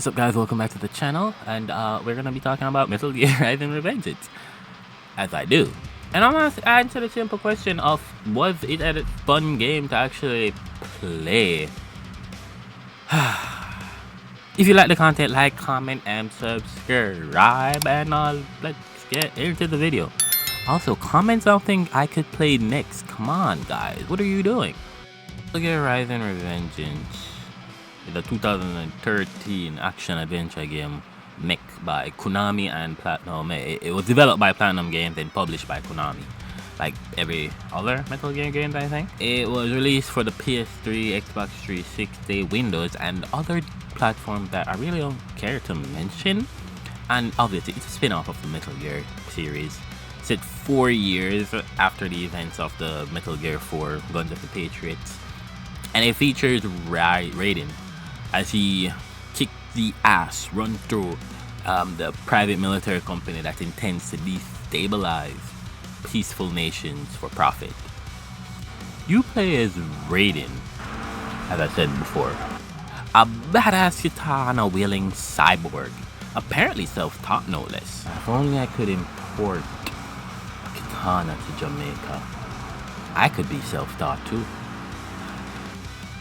What's up, guys? Welcome back to the channel, and we're gonna be talking about Metal Gear Rising: Revengeance, as I do. And I'm gonna answer the simple question of, was it a fun game to actually play? If you like the content, like, comment, and subscribe, and let's get into the video. Also, comment something I could play next. Come on, guys, what are you doing? Metal Gear Rising: Revengeance, the 2013 action-adventure game made by Konami and Platinum. It was developed by Platinum Games and published by Konami, like every other Metal Gear game, I think. It was released for the PS3, Xbox 360, Windows, and other platforms that I really don't care to mention. And obviously, it's a spin-off of the Metal Gear series, set 4 years after the events of the Metal Gear 4 Guns of the Patriots. And it features Raiden as he kicked the ass, run through the private military company that intends to destabilize peaceful nations for profit. You play as Raiden, as I said before, a badass katana-wielding cyborg, apparently self-taught no less. If only I could import a katana to Jamaica, I could be self-taught too.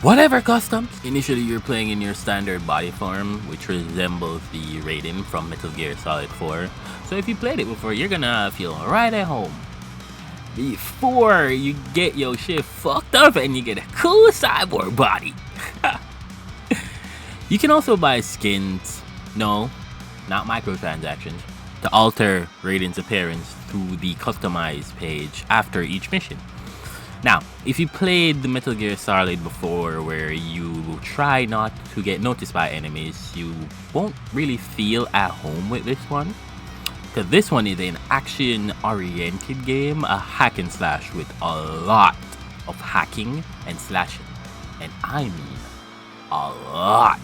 Whatever customs. Initially, you're playing in your standard body form, which resembles the Raiden from Metal Gear Solid 4. So if you played it before, you're gonna feel right at home. Before you get your shit fucked up and you get a cool cyborg body. You can also buy skins, no, not microtransactions, to alter Raiden's appearance through the customized page after each mission. Now, if you played the Metal Gear Solid before, where you try not to get noticed by enemies, you won't really feel at home with this one. Because this one is an action-oriented game, a hack and slash with a lot of hacking and slashing. And I mean a lot.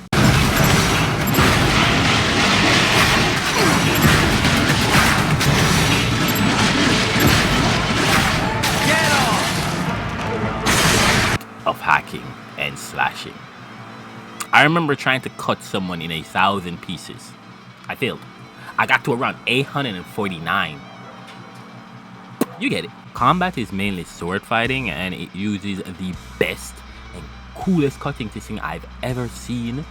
Of hacking and slashing. I remember trying to cut someone in 1,000 pieces. I failed. I got to around 849. You get it. Combat is mainly sword fighting, and it uses the best and coolest cutting system I've ever seen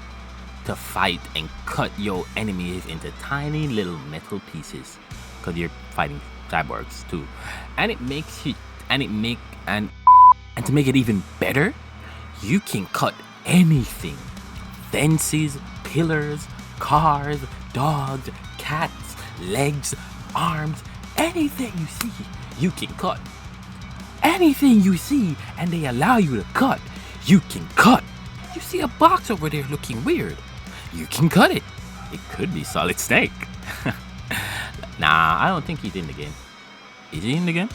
to fight and cut your enemies into tiny little metal pieces, because you're fighting cyborgs too. And it makes it, and to make it even better, you can cut anything. Fences, pillars, cars, dogs, cats, legs, arms, anything you see, you can cut. Anything you see and they allow you to cut, you can cut. You see a box over there looking weird, you can cut it. It could be Solid Snake. Nah, I don't think he's in the game. Is he in the game?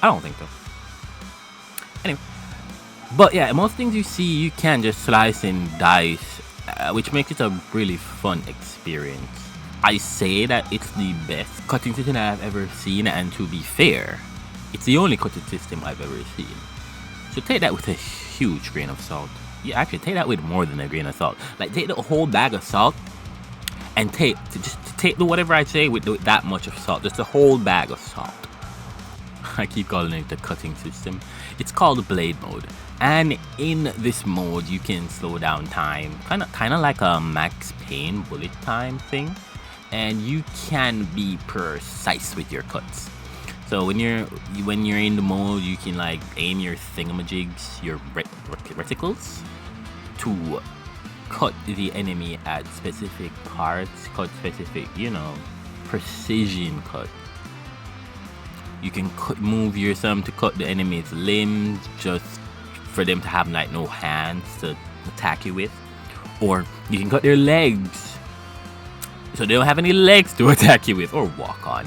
I don't think so. Anyway, but yeah, most things you see you can just slice and dice, which makes it a really fun experience. I say that it's the best cutting system I've ever seen, and to be fair, it's the only cutting system I've ever seen. So take that with a huge grain of salt. Yeah, actually take that with more than a grain of salt. Like, take the whole bag of salt and take the whatever I say with that much of salt, just a whole bag of salt. I keep calling it the cutting system. It's called blade mode, and in this mode you can slow down time, kind of like a Max Payne bullet time thing, and you can be precise with your cuts. So when you're in the mode, you can like aim your thingamajigs, your reticles, to cut the enemy at specific parts, cut specific, precision cut. You can move yourself to cut the enemy's limbs, just for them to have like no hands to attack you with. Or you can cut their legs, so they don't have any legs to attack you with or walk on.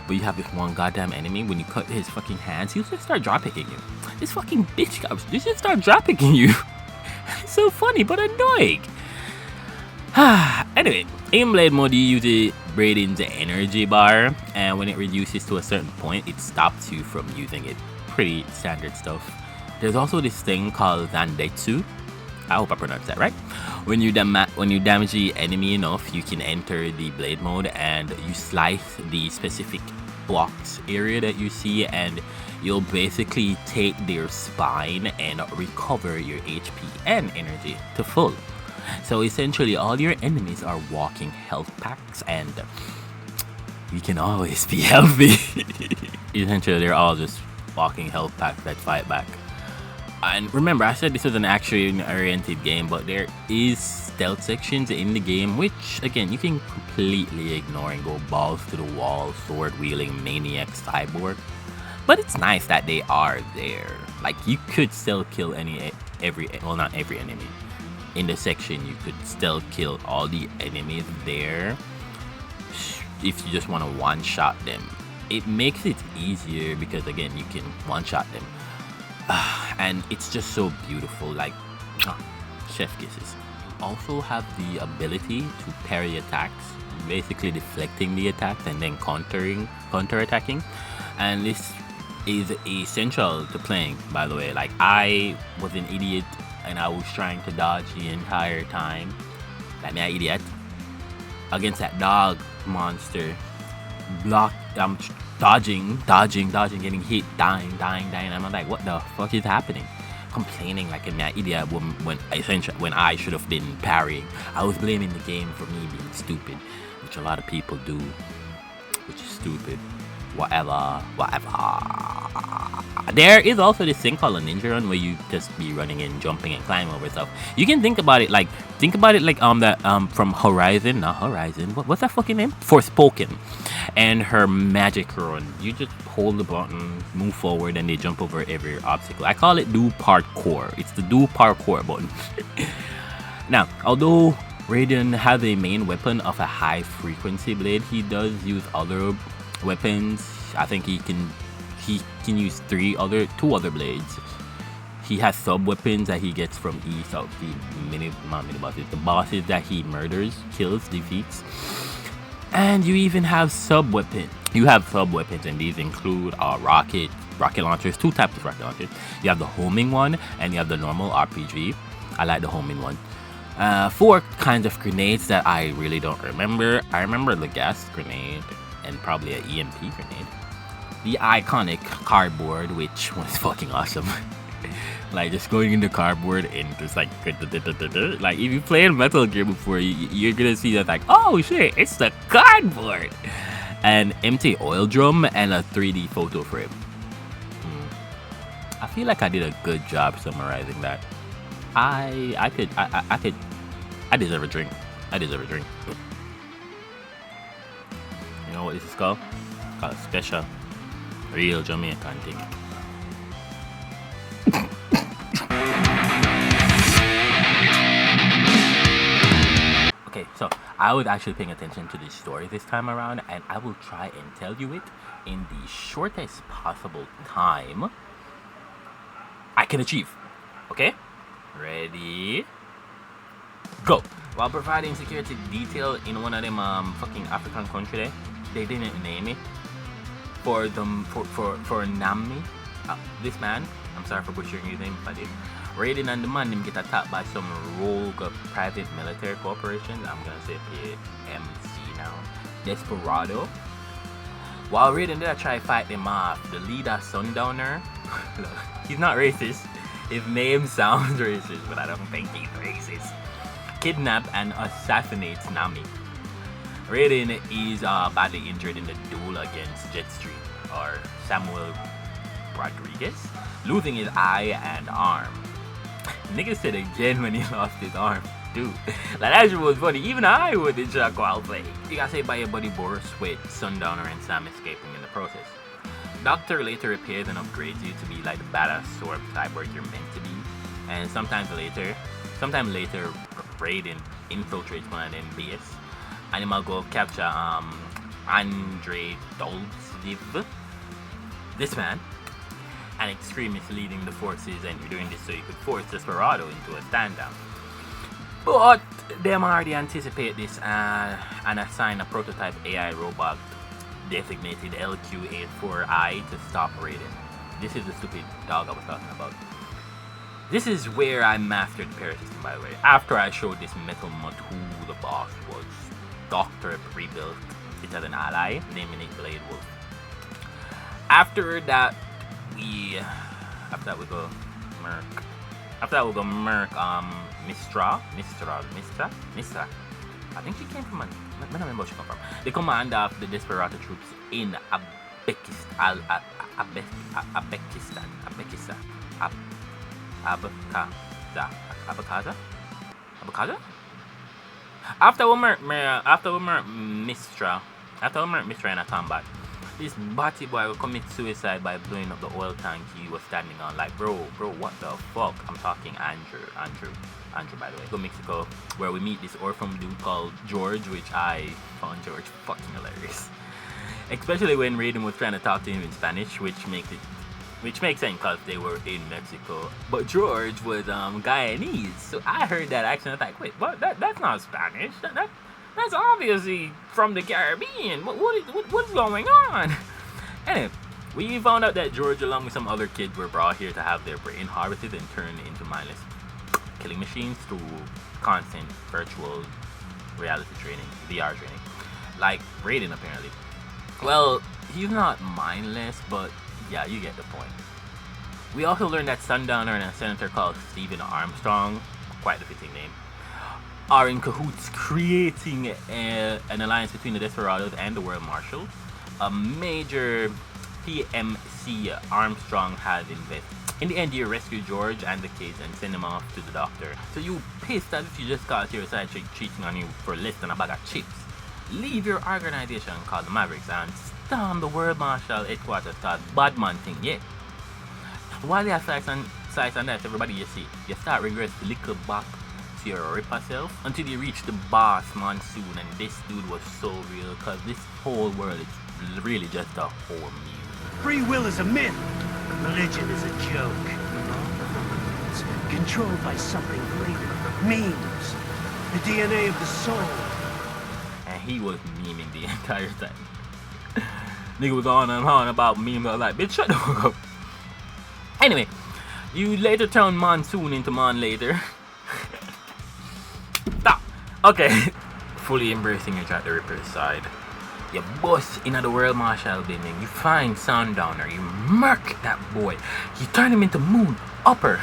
But you have this one goddamn enemy, when you cut his fucking hands, he'll just start dropkicking you. This fucking bitch guy, he just start dropkicking you. It's so funny but annoying. Anyway, in blade mode, you use Raiden's energy bar, and when it reduces to a certain point, it stops you from using it. Pretty standard stuff. There's also this thing called Zangetsu, I hope I pronounced that right. When you damage the enemy enough, you can enter the blade mode and you slice the specific blocks area that you see, and you'll basically take their spine and recover your HP and energy to full. So essentially, all your enemies are walking health packs, and you can always be healthy. Essentially, they're all just walking health packs that fight back. And remember, I said this was an action-oriented game, but there is stealth sections in the game, which, again, you can completely ignore and go balls to the wall, sword-wielding maniac cyborg. But it's nice that they are there. Like, you could still kill not every enemy. In the section, you could still kill all the enemies there if you just want to one-shot them. It makes it easier because, again, you can one-shot them. And it's just so beautiful, like chef kisses. You also have the ability to parry attacks, basically deflecting the attacks and then counter-attacking. And this is essential to playing, by the way. Like, I was an idiot and I was trying to dodge the entire time, like me an idiot, against that dog monster. Dodging, getting hit, dying. I'm like, what the fuck is happening? Complaining like an idiot when I should have been parrying. I was blaming the game for me being stupid, which a lot of people do, which is stupid. Whatever. There is also this thing called a ninja run where you just be running and jumping and climbing over stuff. You can think about it like that from Horizon. What's that fucking name? Forspoken. And her magic run. You just hold the button, move forward, and they jump over every obstacle. I call it do parkour. It's the do parkour button. Now, although Raiden has a main weapon of a high frequency blade, he does use other weapons. I think he can use two other blades. He has sub weapons that he gets from each of the bosses that he murders, kills, defeats. And you even have sub weapons. You have sub weapons, and these include rocket launchers, two types of rocket launchers. You have the homing one, and you have the normal RPG. I like the homing one. 4 kinds of grenades that I really don't remember. I remember the gas grenade and probably an EMP grenade. The iconic cardboard, which was fucking awesome. Like, just going into cardboard and just like if you played Metal Gear before, you're gonna see that, like, oh shit, it's the cardboard. An empty oil drum and a 3D photo frame. I feel like I did a good job summarizing that. I deserve a drink. You know what this is called? It's called a special, real Jamaican thing. Okay, so I was actually paying attention to the story this time around, and I will try and tell you it in the shortest possible time I can achieve. Okay? Ready? Go! While providing security detail in one of them fucking African country they didn't name it for Nami. This man, I'm sorry for butchering his name if I did. Raiden and the man them get attacked by some rogue private military corporations. I'm gonna say PMC now. Desperado. While Raiden did try to fight them off, the leader Sundowner, look, he's not racist. His name sounds racist, but I don't think he's racist. Kidnap and assassinates Nami. Raiden is badly injured in the duel against Jetstream, or Samuel Rodriguez, losing his eye and arm. Nigga said again when he lost his arm. Dude, like, that shit was funny. Even I would in shock while playing. He got saved by your buddy Boris, with Sundowner and Sam escaping in the process. Doctor later appears and upgrades you to be like the badass sword cyborg you're meant to be. And sometime later, Raiden infiltrates one of them base. Animal go capture Andre Dolziv, this man, an extremist leading the forces, and you're doing this so you could force Desperado into a stand down. But them already anticipate this and assign a prototype AI robot designated LQ84I to stop Raiden. This is the stupid dog I was talking about. This is where I mastered the parry system, by the way. After I showed this Metal Mud who the boss was, Doctor rebuilt it as an ally, naming it Blade Wolf. After that, we go Merc. After that, we go Merc. Mistra. I think she came from I don't remember where she come from. The commander of the Desperado troops in Abekistan. Abakaza? After we murk Mistra in a combat, this batty boy will commit suicide by blowing up the oil tank he was standing on. Like, bro, what the fuck? I'm talking Andrew, by the way. Go Mexico, where we meet this orphan dude called George, which I found George fucking hilarious. Especially when Raiden was trying to talk to him in Spanish, which makes sense because they were in Mexico. But George was Guyanese, so I heard that accent. I was like, wait, what? That's not Spanish. That's obviously from the Caribbean. What's going on? Anyway, we found out that George, along with some other kids, were brought here to have their brain harvested and turned into mindless killing machines through constant virtual reality training, VR training, like Raiden apparently. Well, he's not mindless, but yeah, you get the point. We also learned that Sundowner and a senator called Stephen Armstrong, quite a fitting name, are in cahoots creating an alliance between the Desperados and the World Marshal. A major PMC Armstrong has invested. In the end, you rescue George and the kids and send them off to the doctor. So you pissed as if you just caught your side chick cheating on you for less than a bag of chips. Leave your organization called the Mavericks and storm the World Marshal headquarters called Badman thing, yeah. While you have sights on that, everybody you see, you start regress little back to your ripper self until you reach the boss Monsoon, and this dude was so real because this whole world is really just a whole meme. Free will is a myth. Religion is a joke. It's controlled by something greater. Memes. The DNA of the soul. And he was memeing the entire time. Nigga was on and on about memes. I was like, bitch, shut the fuck up. Anyway, you later turn Monsoon into Mon later. Stop. Okay. Fully embracing your Jack the Ripper's side. You bust into the World Marshal building. You find Sundowner. You murk that boy. You turn him into Moon Upper.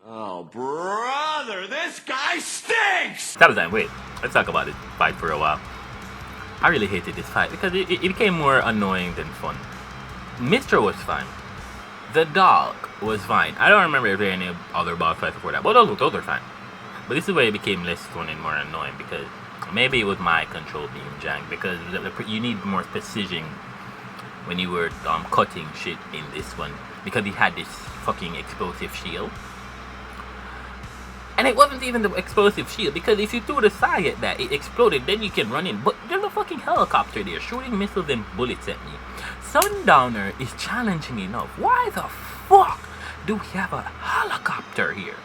Oh, brother, this guy stinks! That was that. Wait, let's talk about this fight for a while. I really hated this fight because it became more annoying than fun. Mr. was fine. The dog was fine. I don't remember if there were any other boss fights before that, but those were fine. But this is where it became less fun and more annoying because maybe it was my control being janked, because you need more precision when you were cutting shit in this one, because he had this fucking explosive shield. And it wasn't even the explosive shield, because if you threw the side at that, it exploded, then you can run in. But there's a fucking helicopter there shooting missiles and bullets at me. Sundowner is challenging enough. Why the fuck do we have a helicopter here?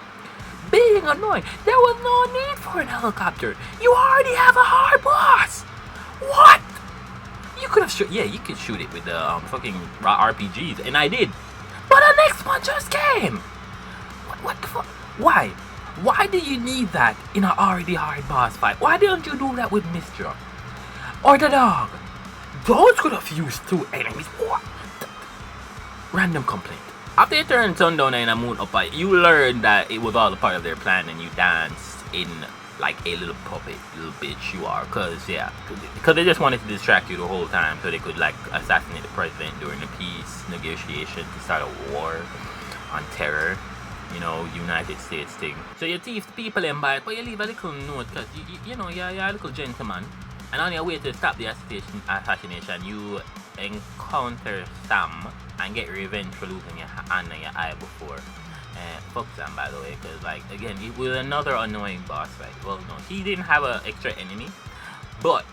Being annoying. There was no need for an helicopter. You already have a hard boss. What? You could have yeah, you could shoot it with the fucking RPGs, and I did. But the next one just came. What the fuck? Why? Why do you need that in an already hard boss fight? Why don't you do that with Mistra? Or the dog? Those could have used two enemies. What? Random complaint. After you turn Sundowner and a Moon Upper, you learn that it was all a part of their plan, and you danced in like a little puppet, little bitch you are. Because they just wanted to distract you the whole time so they could like assassinate the president during the peace negotiation to start a war on terror. You know, United States thing. So you thief the people and buy it, but you leave a little note because you know, you're a little gentleman. And on your way to stop the assassination, you encounter Sam and get revenge for losing your hand and your eye before. Fuck Sam, by the way, because like again, it was another annoying boss fight. Well, no, he didn't have an extra enemy, but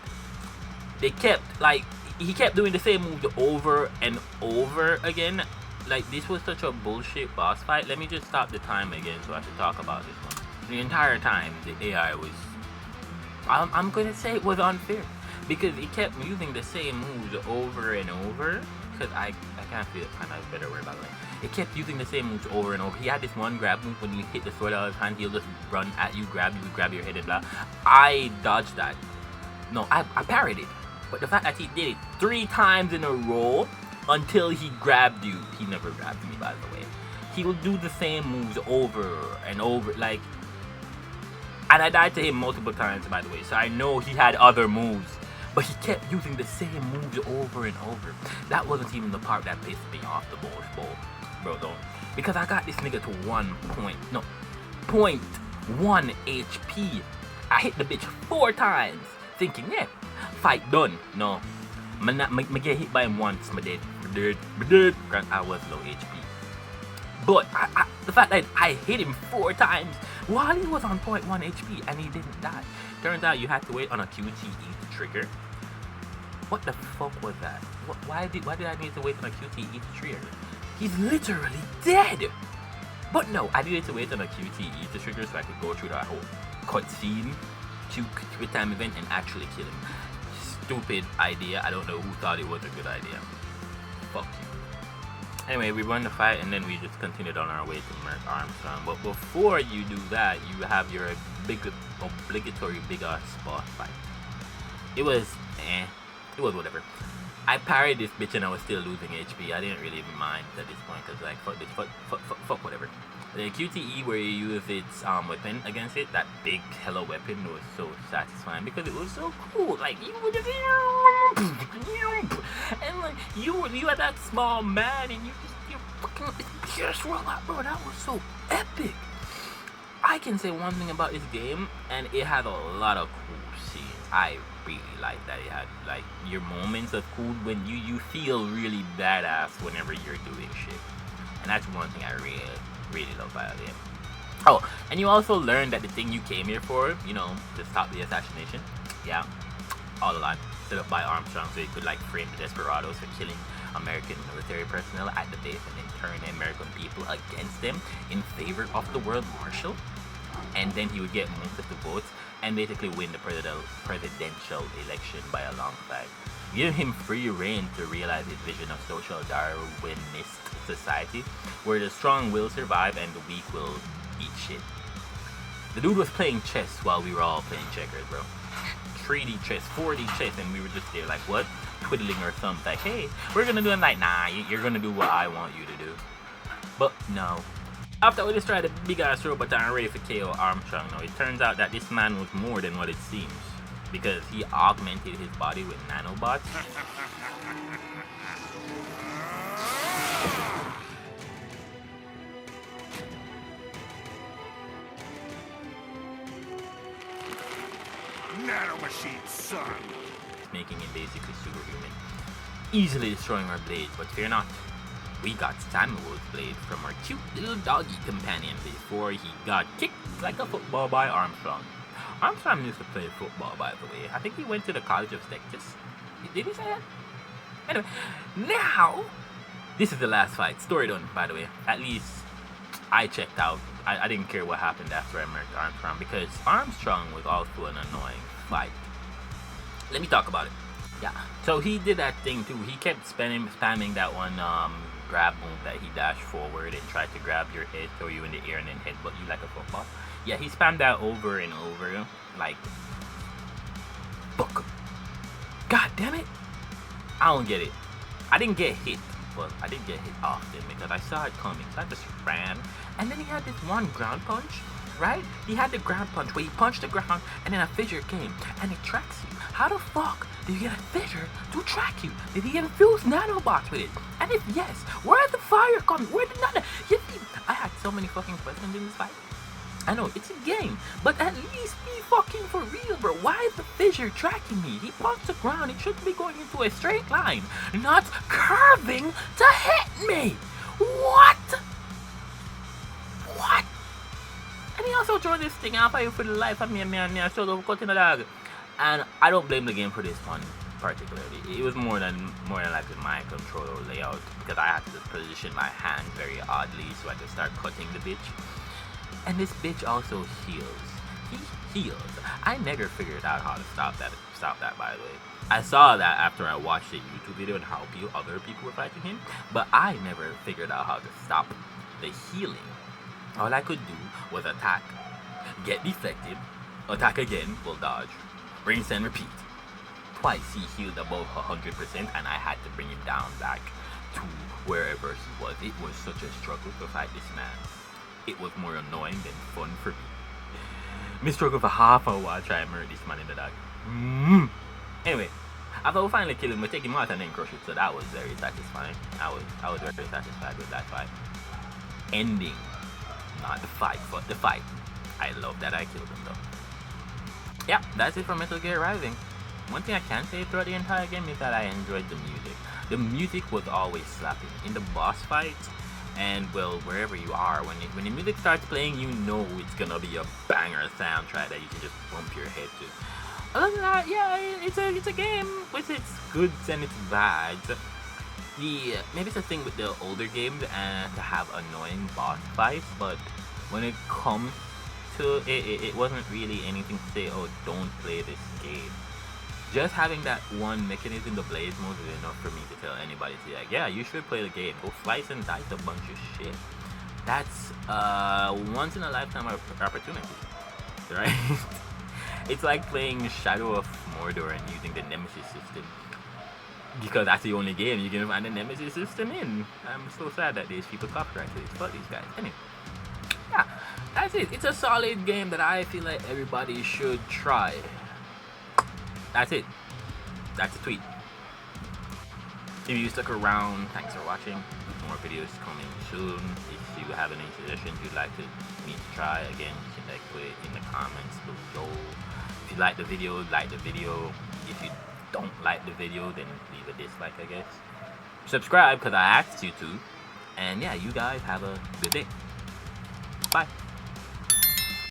they kept like he kept doing the same moves over and over again. Like, this was such a bullshit boss fight. Let me just stop the time again so I can talk about this one. The entire time, the AI was... I'm gonna say it was unfair. Because he kept using the same moves over and over. Because I can't feel it. Kind of better word, by the way. It kept using the same moves over and over. He had this one grab move when you hit the sword out of his hand, he'll just run at you, grab your head and blah. I dodged that. No, I parried it. But the fact that he did it 3 times in a row until he grabbed you, he never grabbed me, by the way. He will do the same moves over and over, like, and I died to him multiple times, by the way, so I know he had other moves, but he kept using the same moves over and over. That wasn't even the part that pissed me off the most, bro, don't. Because I got this nigga to 0.1 HP. I hit the bitch 4 times, thinking, yeah, fight done. No, I get hit by him once, I dead. I was low HP. But the fact that I hit him 4 times while he was on 0.1 HP and he didn't die. Turns out you had to wait on a QTE to trigger. What the fuck was that? Why did I need to wait on a QTE to trigger? He's literally dead! But no, I needed to wait on a QTE to trigger so I could go through that whole cutscene, quick time event, and actually kill him. Stupid idea. I don't know who thought it was a good idea. Fuck you. Anyway, we won the fight and then we just continued on our way to Merc Armstrong. But before you do that, you have your big obligatory big ass boss fight. It was whatever. I parried this bitch and I was still losing HP. I didn't really even mind at this point because like fuck this, fuck whatever. The QTE where you use its weapon against it, that big hella weapon, was so satisfying because it was so cool. Like you would just and like you had that small man and you fucking pierce robot, bro. That was so epic. I can say one thing about this game, and it had a lot of cool scenes. I really like that it had like your moments of cool when you feel really badass whenever you're doing shit, and that's one thing I really love about it. Oh, and you also learned that the thing you came here for, you know, to stop the assassination, yeah, all a lot, set up by Armstrong so he could like frame the desperados for killing American military personnel at the base and then turn the American people against them in favor of the world marshal, and then he would get most of the votes and basically win the presidential election by a long shot. Give him free reign to realize his vision of social Darwinist society, where the strong will survive and the weak will eat shit. The dude was playing chess while we were all playing checkers, bro. 3D chess, 4D chess, and we were just there like, what? Twiddling our thumbs like, hey, we're gonna do it. Like, nah, you're gonna do what I want you to do. But no. After we destroyed the big ass robot and ready for KO Armstrong, now it turns out that this man was more than what it seems, because he augmented his body with nanobots. Nanomachine, son! Making him basically superhuman, easily destroying our blades. But fear not, we got Samuel's blade from our cute little doggy companion before he got kicked like a football by Armstrong. Armstrong used to play football, by the way. I think he went to the College of Texas. Did he say that? Anyway, now, this is the last fight. Story done, by the way. At least, I checked out. I didn't care what happened after I murdered Armstrong, because Armstrong was also an annoying fight. Let me talk about it. Yeah, so he did that thing too. He kept spamming that one grab move that he dashed forward and tried to grab your head, throw you in the air, and then headbutt you like a football. Yeah, he spammed that over and over, like, fuck. God damn it. I don't get it. I didn't get hit. Well, I didn't get hit often because I saw it coming, so I just ran. And then he had this one ground punch, right? He had the ground punch where he punched the ground and then a fissure came and it tracks you. How the fuck do you get a fissure to track you? Did he infuse nanobots with it? And if yes, where's the fire coming? Where did nano? You see, I had so many fucking questions in this fight. I know, it's a game, but at least be fucking for real, bro. Why is the fissure tracking me? He punched the ground. It should be going into a straight line, not curving to hit me. What? What? And he also joined this thing. I'll fight for the life of me and I showed up cutting a dog. And I don't blame the game for this one particularly. It was more than likely my controller layout, because I had to just position my hand very oddly so I could start cutting the bitch. And this bitch also heals. heals. I never figured out how to stop that. By the way, I saw that after I watched a YouTube video on how other people were fighting him, but I never figured out how to stop the healing. All I could do was attack, get deflected, attack again, will dodge, rinse and repeat. Twice he healed above 100%, and I had to bring him down back to wherever he was. It was such a struggle to fight this man. It was more annoying than fun for me. Me struggled for half an hour trying to murder this man in the dark. Anyway, after we finally kill him, we take him out and then crush it. So that was very satisfying. I was very satisfied with that fight. Ending, not the fight, but the fight. I love that I killed him though. Yeah, that's it for Metal Gear Rising. One thing I can say throughout the entire game is that I enjoyed the music. The music was always slapping in the boss fights, and well, wherever you are, when the music starts playing, you know it's gonna be a banger soundtrack that you can just bump your head to. Other than that, yeah, it's a game with its goods and its bads. Maybe it's a thing with the older games and to have annoying boss fights, but when it comes to it wasn't really anything to say, oh, don't play this game. Just having that one mechanism, the blaze mode, is enough for me to tell anybody to like, yeah, you should play the game. Go slice and dice a bunch of shit. That's once in a lifetime opportunity, right? It's like playing Shadow of Mordor and using the Nemesis system, because that's the only game you can find the Nemesis system in. I'm so sad that these people copyright this. Fuck these guys. Anyway, yeah, that's it. It's a solid game that I feel like everybody should try. That's it. That's a tweet. If you stuck around, thanks for watching. More videos coming soon. If you have any suggestions you'd like me to try, again, you can like put it in the comments below. If you like the video, like the video. If you don't like the video, then leave a dislike, I guess. Subscribe, because I asked you to. And yeah, you guys have a good day. Bye.